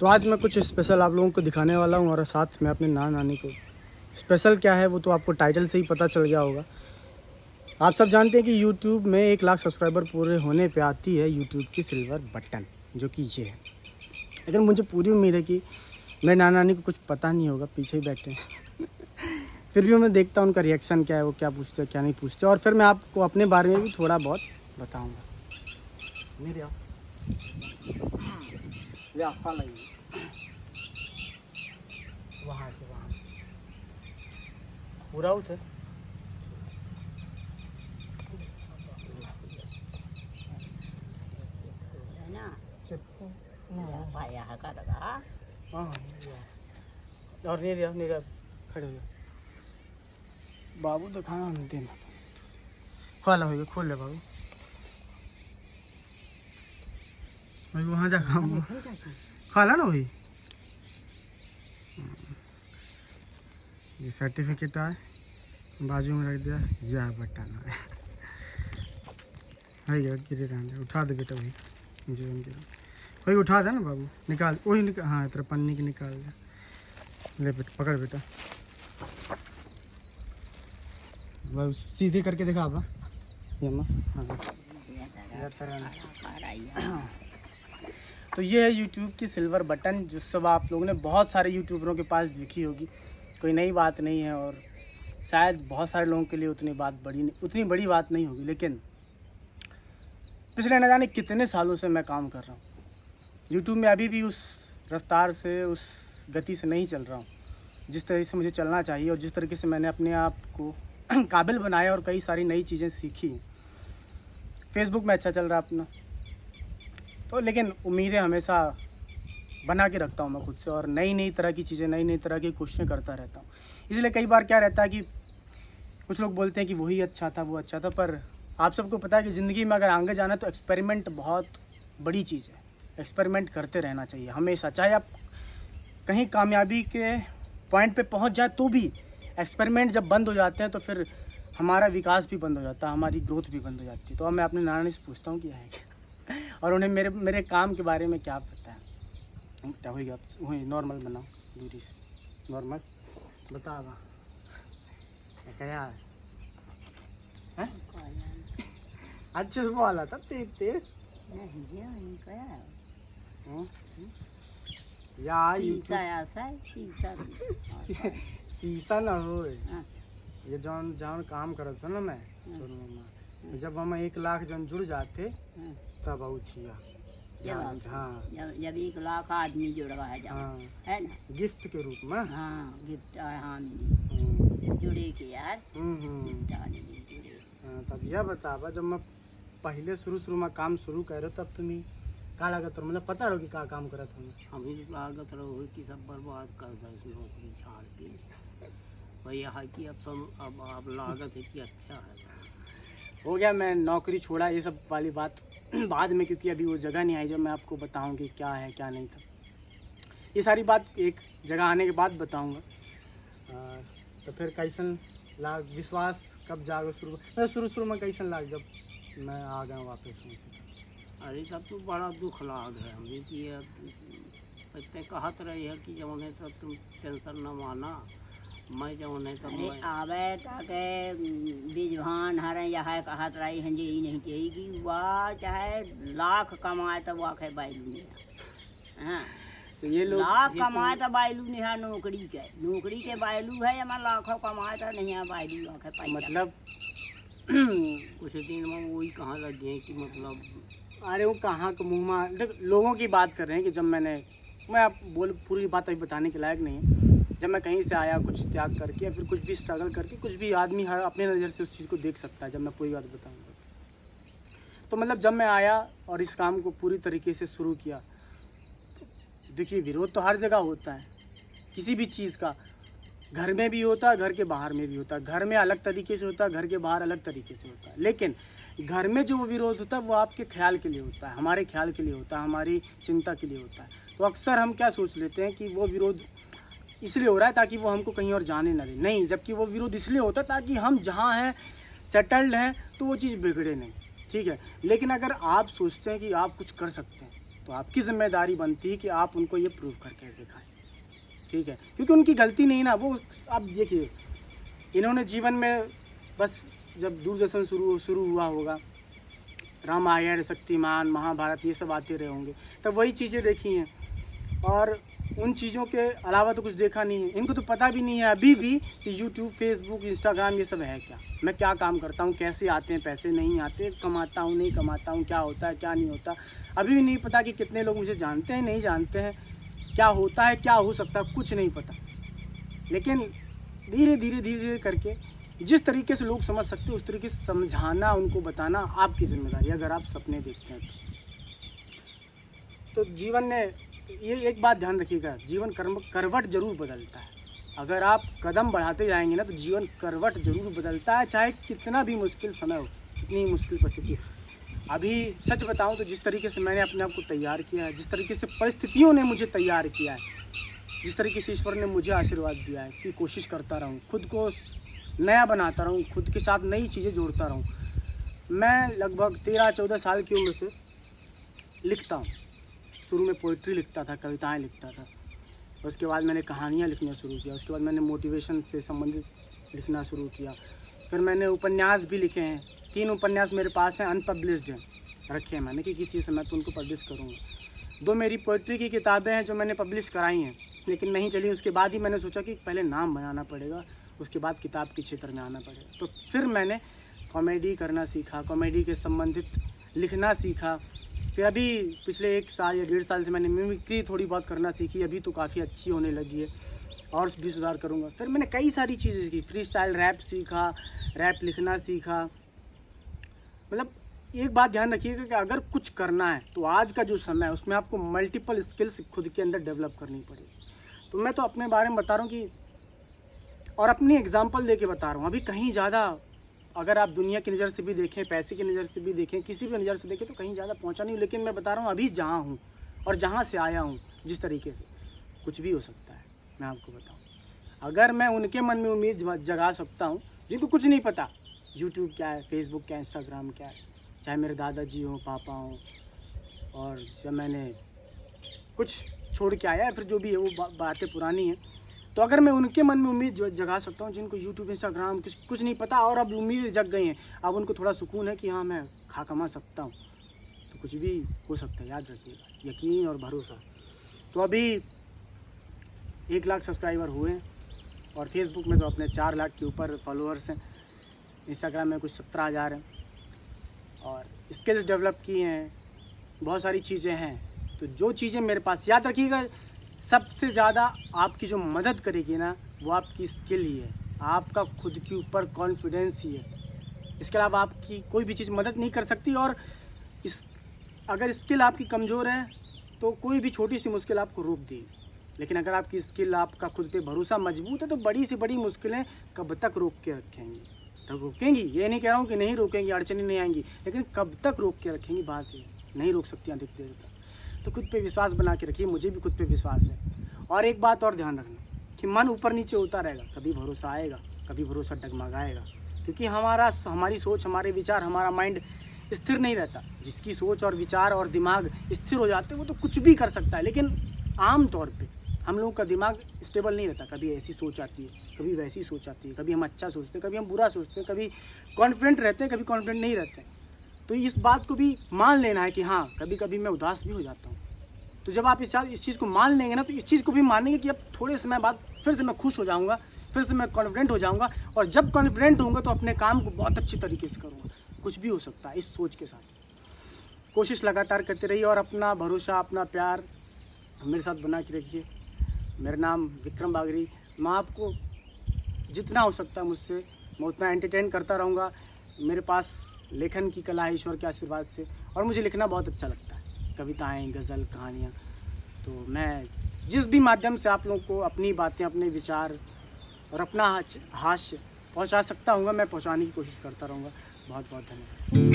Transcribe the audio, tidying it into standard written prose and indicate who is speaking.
Speaker 1: तो आज मैं कुछ स्पेशल आप लोगों को दिखाने वाला हूँ और साथ में अपने नानी को। स्पेशल क्या है वो तो आपको टाइटल से ही पता चल गया होगा। आप सब जानते हैं कि YouTube में 1 लाख सब्सक्राइबर पूरे होने पे आती है YouTube की सिल्वर बटन, जो कि ये है। लेकिन मुझे पूरी उम्मीद है कि मेरे नानी को कुछ पता नहीं होगा, पीछे ही बैठे हैं फिर भी मैं देखता हूँ उनका रिएक्शन क्या है, वो क्या पूछते हैं क्या नहीं पूछते, और फिर मैं आपको अपने बारे में भी थोड़ा बहुत बताऊँगा। नहीं रहा वहाँ से पूरा उठे और नहीं रहा खड़े हो बाबू तो खाना नहीं देना खोला हो खोल ले बाबू भाई वहाँ जा काम खाला ना वही। ये सर्टिफिकेट है बाजू में रख दिया, यह बटन है गिरे रहने उठा दे बेटा भाई जीवन के वही उठा दे ना बाबू, निकाल वही निकाल। हाँ तेरा पन्नी की निकाल दे, ले बेटा पकड़ बेटा बाबू सीधे करके दिखा बा तो ये है YouTube की सिल्वर बटन, जो सब आप लोगों ने बहुत सारे यूट्यूबरों के पास देखी होगी। कोई नई बात नहीं है और शायद बहुत सारे लोगों के लिए उतनी बड़ी बात नहीं होगी, लेकिन पिछले न जाने कितने सालों से मैं काम कर रहा हूँ YouTube में। अभी भी उस रफ्तार से, उस गति से नहीं चल रहा हूँ जिस तरह से मुझे चलना चाहिए, और जिस तरीके से मैंने अपने आप को काबिल बनाया और कई सारी नई चीज़ें सीखी। फेसबुक में अच्छा चल रहा अपना तो, लेकिन उम्मीदें हमेशा बना के रखता हूँ मैं खुद से, और नई तरह की चीज़ें, नई तरह की कोशिशें करता रहता हूँ। इसलिए कई बार क्या रहता है कि कुछ लोग बोलते हैं कि वही अच्छा था, वो अच्छा था, पर आप सबको पता है कि ज़िंदगी में अगर आगे जाना तो एक्सपेरिमेंट बहुत बड़ी चीज़ है। एक्सपेरिमेंट करते रहना चाहिए हमेशा, चाहे आप कहीं कामयाबी के पॉइंट पे पहुंच जाए तो भी एक्सपेरिमेंट जब बंद हो जाते हैं तो फिर हमारा विकास भी बंद हो जाता है, हमारी ग्रोथ भी बंद हो जाती है। तो अब मैं अपने नानी से पूछता हूँ क्या है और उन्हें मेरे काम के बारे में क्या पता है। क्या होगा वही नॉर्मल बनाओ, दूरी से नॉर्मल बता क्या है अच्छे से बोला था तेज शीशा ना हो ये जौन जौन काम करत था ना मैं जब हम 1 लाख जन जुड़ जाते तब उठिया। हाँ
Speaker 2: जब 1 लाख आदमी जुड़ रहा है
Speaker 1: हाँ,
Speaker 2: है ना,
Speaker 1: गिफ्ट के रूप में।
Speaker 2: हाँ गिफ्ट, हाँ जुड़े के यार
Speaker 1: तब यह बतावा जब मैं पहले शुरू में काम शुरू कर तब तुम्हें का लागत रहो, मतलब पता रहो कि का काम करत हो?
Speaker 2: अभी लागत रहो कि सब बर्बाद कर दे नौकरी छाड़ के भैया है कि अब लागत है कि अच्छा है
Speaker 1: हो गया। मैं नौकरी छोड़ा ये सब वाली बात बाद में, क्योंकि अभी वो जगह नहीं आई जब मैं आपको बताऊं कि क्या है क्या नहीं था। ये सारी बात एक जगह आने के बाद बताऊंगा। तो फिर कैसन लाग विश्वास कब जागो शुरू में कैसन लाग जब मैं आ गया वापस से?
Speaker 2: अरे तब तो बड़ा दुख लाग है हमें कि इतने कहत रही है कि जब उन्हें तो तुम टेंशन न माना, मैं जब उन्हें तब आवे ताके बिजभान हरे यह कहत रही हैं जी नहीं कही कि वाह चाहे लाख कमाए तब वाक़ बायलू नहीं। हाँ
Speaker 1: तो ये लोग
Speaker 2: लाख कमाए तो बायलू नहीं है, नौकरी के बायलू है, या लाखों कमाए तो नहीं है बायलू वाक़।
Speaker 1: मतलब
Speaker 2: कुछ दिन में वही कहाँ लग गए कि मतलब
Speaker 1: अरे वो कहाँ के मुँह में देख लोगों की बात कर रहे हैं कि जब मैं आप पूरी बात अभी बताने के लायक नहीं है। जब मैं कहीं से आया कुछ त्याग करके या फिर कुछ भी स्ट्रगल करके, कुछ भी आदमी हर अपने नज़र से उस चीज़ को देख सकता है। जब मैं पूरी बात बताऊँगा तो मतलब जब मैं आया और इस काम को पूरी तरीके से शुरू किया, तो देखिए विरोध तो हर जगह होता है किसी भी चीज़ का। घर में भी होता है, घर के बाहर में भी होता है। घर में अलग तरीके से होता है, घर के बाहर अलग तरीके से होता है। लेकिन घर में जो विरोध होता है वो आपके ख्याल के लिए होता है, हमारे ख्याल के लिए होता है, हमारी चिंता के लिए होता है। तो अक्सर हम क्या सोच लेते हैं कि वो विरोध इसलिए हो रहा है ताकि वो हमको कहीं और जाने ना दे, नहीं, जबकि वो विरोध इसलिए होता है ताकि हम जहाँ हैं सेटल्ड हैं तो वो चीज़ बिगड़े नहीं। ठीक है, लेकिन अगर आप सोचते हैं कि आप कुछ कर सकते हैं तो आपकी जिम्मेदारी बनती है कि आप उनको ये प्रूव करके दिखाएं, ठीक है, क्योंकि उनकी गलती नहीं ना। वो आप देखिए, इन्होंने जीवन में बस जब दूरदर्शन शुरू हुआ होगा, रामायण, शक्तिमान, महाभारत ये सब आते रहे होंगे, तब वही चीज़ें देखी हैं और उन चीज़ों के अलावा तो कुछ देखा नहीं है। इनको तो पता भी नहीं है अभी भी कि यूट्यूब, फेसबुक, इंस्टाग्राम ये सब है क्या, मैं क्या काम करता हूँ, कैसे आते हैं पैसे, नहीं आते, कमाता हूँ, नहीं कमाता हूँ, क्या होता है, क्या नहीं होता। अभी भी नहीं पता कि कितने लोग मुझे जानते हैं, नहीं जानते हैं, क्या होता है, क्या हो सकता है, कुछ नहीं पता। लेकिन धीरे धीरे करके जिस तरीके से लोग समझ सकते हैं उस तरीके से समझाना, उनको बताना आपकी जिम्मेदारी है, अगर आप सपने देखते हैं तो जीवन ने ये एक बात ध्यान रखिएगा, जीवन करवट जरूर बदलता है। अगर आप कदम बढ़ाते जाएंगे ना तो जीवन करवट जरूर बदलता है, चाहे कितना भी मुश्किल समय हो, कितनी मुश्किल परिस्थिति हो। अभी सच बताऊं तो जिस तरीके से मैंने अपने आप को तैयार किया है, जिस तरीके से परिस्थितियों ने मुझे तैयार किया है, जिस तरीके से ईश्वर ने मुझे आशीर्वाद दिया है कि कोशिश करता रहूं, खुद को नया बनाता रहूं, खुद के साथ नई चीज़ें जोड़ता रहूं। मैं लगभग 13-14 साल की उम्र से लिखता हूँ। शुरू में पोइट्री लिखता था, कविताएं लिखता था, उसके बाद मैंने कहानियाँ लिखना शुरू किया, उसके बाद मैंने मोटिवेशन से संबंधित लिखना शुरू किया, फिर मैंने उपन्यास भी लिखे हैं। 3 उपन्यास मेरे पास हैं, अनपब्लिश्ड हैं, रखे हैं मैंने कि किसी समय तो उनको पब्लिश करूँगा। 2 मेरी पोइट्री की किताबें हैं जो मैंने पब्लिश कराई हैं लेकिन नहीं चली। उसके बाद ही मैंने सोचा कि पहले नाम बनाना पड़ेगा, उसके बाद किताब के क्षेत्र में आना पड़ेगा। तो फिर मैंने कॉमेडी करना सीखा, कॉमेडी के संबंधित लिखना सीखा। फिर अभी पिछले 1 साल या 1.5 साल से मैंने मिमिक्री थोड़ी बहुत करना सीखी, अभी तो काफ़ी अच्छी होने लगी है और भी सुधार करूँगा। फिर मैंने कई सारी चीज़ें सीखी, फ्री स्टाइल रैप सीखा, रैप लिखना सीखा। मतलब एक बात ध्यान रखिएगा कि अगर कुछ करना है तो आज का जो समय है उसमें आपको मल्टीपल स्किल्स खुद के अंदर डेवलप करनी पड़ेगी। तो मैं तो अपने बारे में बता रहा हूँ कि, और अपनी एग्जांपल दे के बता रहा हूँ। अभी कहीं ज़्यादा अगर आप दुनिया की नज़र से भी देखें, पैसे की नज़र से भी देखें, किसी भी नज़र से देखें तो कहीं ज़्यादा पहुँचा नहीं हूँ। लेकिन मैं बता रहा हूँ अभी जहाँ हूँ और जहाँ से आया हूँ, जिस तरीके से, कुछ भी हो सकता है। मैं आपको बताऊँ, अगर मैं उनके मन में उम्मीद जगा सकता हूँ जिनको कुछ नहीं पता यूट्यूब क्या है, फेसबुक क्या है, इंस्टाग्राम क्या है, चाहे मेरे दादाजी हों, पापा हों, और जब मैंने कुछ छोड़ के आया है फिर जो भी है वो बातें पुरानी हैं, तो अगर मैं उनके मन में उम्मीद जगा सकता हूँ जिनको यूट्यूब, इंस्टाग्राम कुछ नहीं पता और अब उम्मीद जग गई हैं, अब उनको थोड़ा सुकून है कि हाँ मैं कमा सकता हूँ, तो कुछ भी हो सकता है। याद रखिएगा, यकीन और भरोसा। तो अभी 1 लाख सब्सक्राइबर हुए हैं और फेसबुक में तो अपने 4 लाख के ऊपर फॉलोअर्स हैं, इंस्टाग्राम में कुछ 17,000 हैं और स्किल्स डेवलप किए हैं, बहुत सारी चीज़ें हैं। तो जो चीज़ें मेरे पास, याद रखिएगा, सबसे ज़्यादा आपकी जो मदद करेगी ना वो आपकी स्किल ही है, आपका खुद के ऊपर कॉन्फिडेंस ही है। इसके अलावा आपकी कोई भी चीज़ मदद नहीं कर सकती। और अगर स्किल आपकी कमज़ोर है तो कोई भी छोटी सी मुश्किल आपको रोक देगी, लेकिन अगर आपकी स्किल, आपका खुद पे भरोसा मजबूत है तो बड़ी से बड़ी मुश्किलें कब तक रोक के रोकेंगी। ये नहीं कह रहा हूँ कि नहीं रोकेंगी, अड़चनें नहीं आएंगी, लेकिन कब तक रोक के रखेंगी, बात है नहीं रोक सकती अधिक देर तक। तो खुद पे विश्वास बना के रखिए, मुझे भी खुद पे विश्वास है। और एक बात और ध्यान रखना कि मन ऊपर नीचे होता रहेगा, कभी भरोसा आएगा, कभी भरोसा डगमगाएगा, क्योंकि हमारी सोच, हमारे विचार, हमारा माइंड स्थिर नहीं रहता। जिसकी सोच और विचार और दिमाग स्थिर हो जाते हैं वो तो कुछ भी कर सकता है, लेकिन आम तौर पे हम लोगों का दिमाग स्टेबल नहीं रहता। कभी ऐसी सोच आती है, कभी वैसी सोच आती है, कभी हम अच्छा सोचते हैं, कभी हम बुरा सोचते हैं, कभी कॉन्फिडेंट रहते हैं, कभी कॉन्फिडेंट नहीं रहते हैं। तो इस बात को भी मान लेना है कि हाँ, कभी कभी मैं उदास भी हो जाता हूँ। तो जब आप इस चीज़ को मान लेंगे ना, तो इस चीज़ को भी मानेंगे कि अब थोड़े समय बाद फिर से मैं खुश हो जाऊँगा, फिर से मैं कॉन्फिडेंट हो जाऊँगा, और जब कॉन्फिडेंट होऊंगा तो अपने काम को बहुत अच्छी तरीके से करूँगा। कुछ भी हो सकता है इस सोच के साथ। कोशिश लगातार करते रहिए और अपना भरोसा, अपना प्यार मेरे साथ बना के रखिए। मेरा नाम विक्रम बागरी। मैं आपको जितना हो सकता है मुझसे मैं उतना एंटरटेन करता रहूँगा। मेरे पास लेखन की कला है ईश्वर के आशीर्वाद से, और मुझे लिखना बहुत अच्छा लगता है, कविताएं, गज़ल, कहानियाँ। तो मैं जिस भी माध्यम से आप लोगों को अपनी बातें, अपने विचार और अपना हास्य पहुंचा सकता हूँ, मैं पहुंचाने की कोशिश करता रहूँगा। बहुत बहुत धन्यवाद।